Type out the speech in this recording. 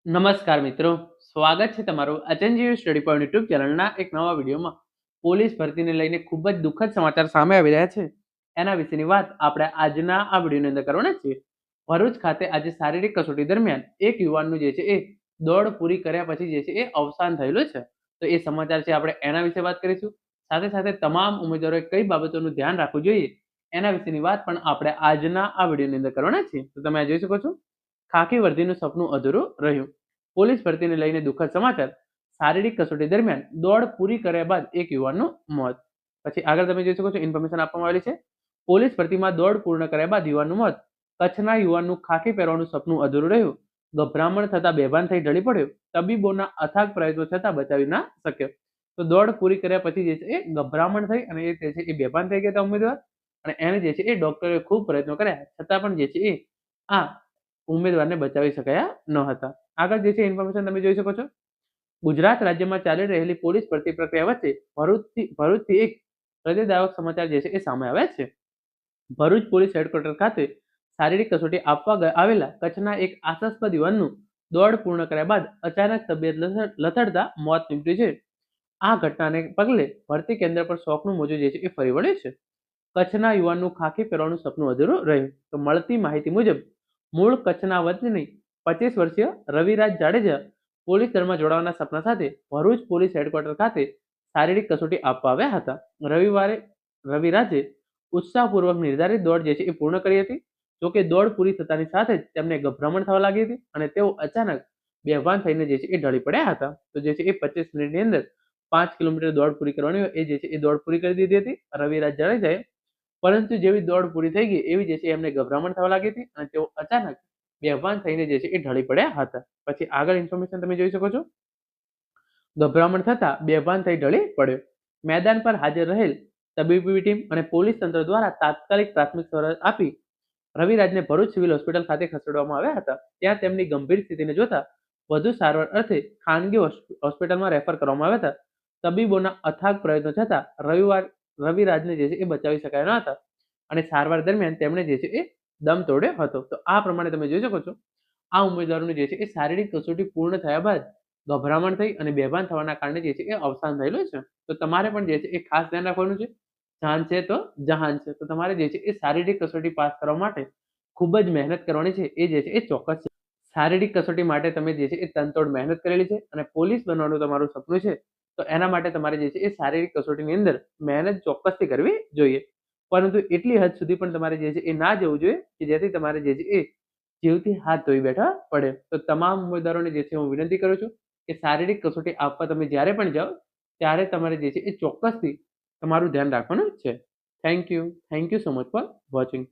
નમસ્કાર મિત્રો, સ્વાગત છે તમારું અચનજીવ સ્ટડી પોઈન્ટ યુટ્યુબ ચેનલના એક નવા વિડીયોમાં. પોલીસ ભરતીને લઈને ખૂબ જ દુઃખદ સમાચાર સામે આવી રહ્યા છે. એના વિશેની વાત આપણે આજના આ વિડીયોની અંદર કરવાના છીએ. ભરૂચ ખાતે આજે શારીરિક કસોટી દરમિયાન એક યુવાનનું જે છે એ દોડ પૂરી કર્યા પછી જે છે એ અવસાન થયેલું છે. તો એ સમાચાર છે આપણે એના વિશે વાત કરીશું. સાથે સાથે તમામ ઉમેદવારોએ કઈ બાબતોનું ધ્યાન રાખવું જોઈએ એના વિશેની વાત પણ આપણે આજના આ વિડીયોની અંદર કરવાના છીએ. તો તમે આ જોઈ શકો છો, ખાકી વર્દીનું સપનું અધૂરું રહ્યું. પોલીસ ભરતીને લઈને દુઃખદ સમાચાર. શારીરિક કસોટી દરમિયાન દોડ પૂરી કર્યા બાદ એક યુવાનનું મોત. પછી આગળ તમે જોઈ શકો છો, ઇન્ફોર્મેશન આપવામાં આવેલી છે. પોલીસ ભરતીમાં દોડ પૂર્ણ કર્યા બાદ યુવાનનું મોત. કચ્છના યુવાનનું ખાકી પહેરવાનું સપનું અધૂરું રહ્યું. ગભરામણ થતા બેભાન થઈ ઢળી પડ્યો. તબીબોના અથાગ પ્રયત્નો છતાં બચાવી ના શક્યો. તો દોડ પૂરી કર્યા પછી જે છે એ ગભરામણ થઈ અને એ છે એ બેભાન થઈ ગયા હતા ઉમેદવાર. અને એને જે છે એ ડોક્ટરે ખૂબ પ્રયત્નો કર્યા છતાં પણ જે છે એ આ ઉમેદવારને બચાવી શકાયા ન હતા. આગળ જે છે ઇન્ફોર્મેશન તમે જોઈ શકો છો. ગુજરાત રાજ્યમાં ચાલી રહેલી પોલીસ ભરતી પ્રક્રિયા વચ્ચે ભરૂચથી એક હૃદયદાયક સમાચાર જે છે એ સામે આવ્યા છે. ભરૂચ પોલીસ હેડક્વાર્ટર ખાતે શારીરિક કસોટી આપવા આવેલા કચ્છના એક આશાસ્પદ યુવાનનું દોડ પૂર્ણ કર્યા બાદ અચાનક તબિયત લથડતા મોત નીપજ્યું છે. આ ઘટનાને પગલે ભરતી કેન્દ્ર પર શોકનું મોજું જે છે એ ફરી વળ્યું છે. કચ્છના યુવાનનું ખાકી પહેરવાનું સપનું અધૂરું રહ્યું. તો મળતી માહિતી મુજબ મૂળ કચ્છના વતની 25 વર્ષીય રવિરાજ જાડેજા પોલીસ દળમાં જોડાવાના સપના સાથે ભરૂચ પોલીસ હેડક્વાર્ટર ખાતે શારીરિક કસોટી આપવા આવ્યા હતા. રવિવારે રવિરાજે ઉત્સાહપૂર્વક નિર્ધારિત દોડ જે છે એ પૂર્ણ કરી હતી. જોકે દોડ પૂરી થતાની સાથે જ તેમને ગભરામણ થવા લાગી હતી અને તેઓ અચાનક બેભાન થઈને જે છે એ ઢળી પડ્યા હતા. તો જે છે એ 25 મિનિટની અંદર 5 કિલોમીટર દોડ પૂરી કરવાની હોય એ જે છે એ દોડ પૂરી કરી દીધી હતી રવિરાજ જાડેજાએ. પરંતુ જેવી દોડ પૂરી થઈ ગઈ એવી જે છે એમને ગભરામણ થવા લાગી હતી અને તેઓ અચાનક બેભાન થઈને જે છે એ ઢળી પડ્યા હતા. પછી આગળ ઇન્ફોર્મેશન તમે જોઈ શકો છો. ગભરામણ થતા બેભાન થઈ ઢળી પડ્યો. મેદાન પર હાજર રહેલ તબીબી ટીમ અને પોલીસ તંત્ર દ્વારા તાત્કાલિક પ્રાથમિક સારવાર આપી રવિરાજને ભરૂચ સિવિલ હોસ્પિટલ ખાતે ખસેડવામાં આવ્યા હતા. ત્યાં તેમની ગંભીર સ્થિતિને જોતા વધુ સારવાર અર્થે ખાનગી હોસ્પિટલમાં રેફર કરવામાં આવ્યા હતા. તબીબોના અથાગ પ્રયત્નો છતાં રવિરાજને જે છે એ બચાવી શકાયા ન હતા અને સારવાર દરમિયાન તેમણે જે છે એ દમ તોડ્યો હતો. તો આ પ્રમાણે તમે જોઈ શકો છો, આ ઉમેદવારોનું જે છે એ શારીરિક કસોટી પૂર્ણ થયા બાદ ગભરામણ થઈ અને બેભાન થવાના કારણે જે છે એ અવસાન થયેલું છે. તો તમારે પણ જે છે એ ખાસ ધ્યાન રાખવાનું છે. જાન છે તો જહાન છે. તો તમારે જે છે એ શારીરિક કસોટી પાસ કરવા માટે ખૂબ જ મહેનત કરવાની છે એ જે છે એ ચોક્કસ છે. શારીરિક કસોટી માટે તમે જે છે એ તનતોડ મહેનત કરેલી છે અને પોલીસ બનવાનું તમારું સપનું છે. તો એના માટે તમારે જે છે એ શારીરિક કસોટીની અંદર મહેનત ચોક્કસથી કરવી જોઈએ. પરંતુ એટલી હદ સુધી પણ તમારે જે છે એ ના જવું જોઈએ કે જેથી તમારે જે છે એ જીવથી હાથ ધોઈ બેઠા પડે. તો તમામ ઉમેદવારોને જે છે હું વિનંતી કરું છું કે શારીરિક કસોટી આપવા તમે જ્યારે પણ જાઓ ત્યારે તમારે જે છે એ ચોક્કસથી તમારું ધ્યાન રાખવાનું છે. Thank you so much for watching.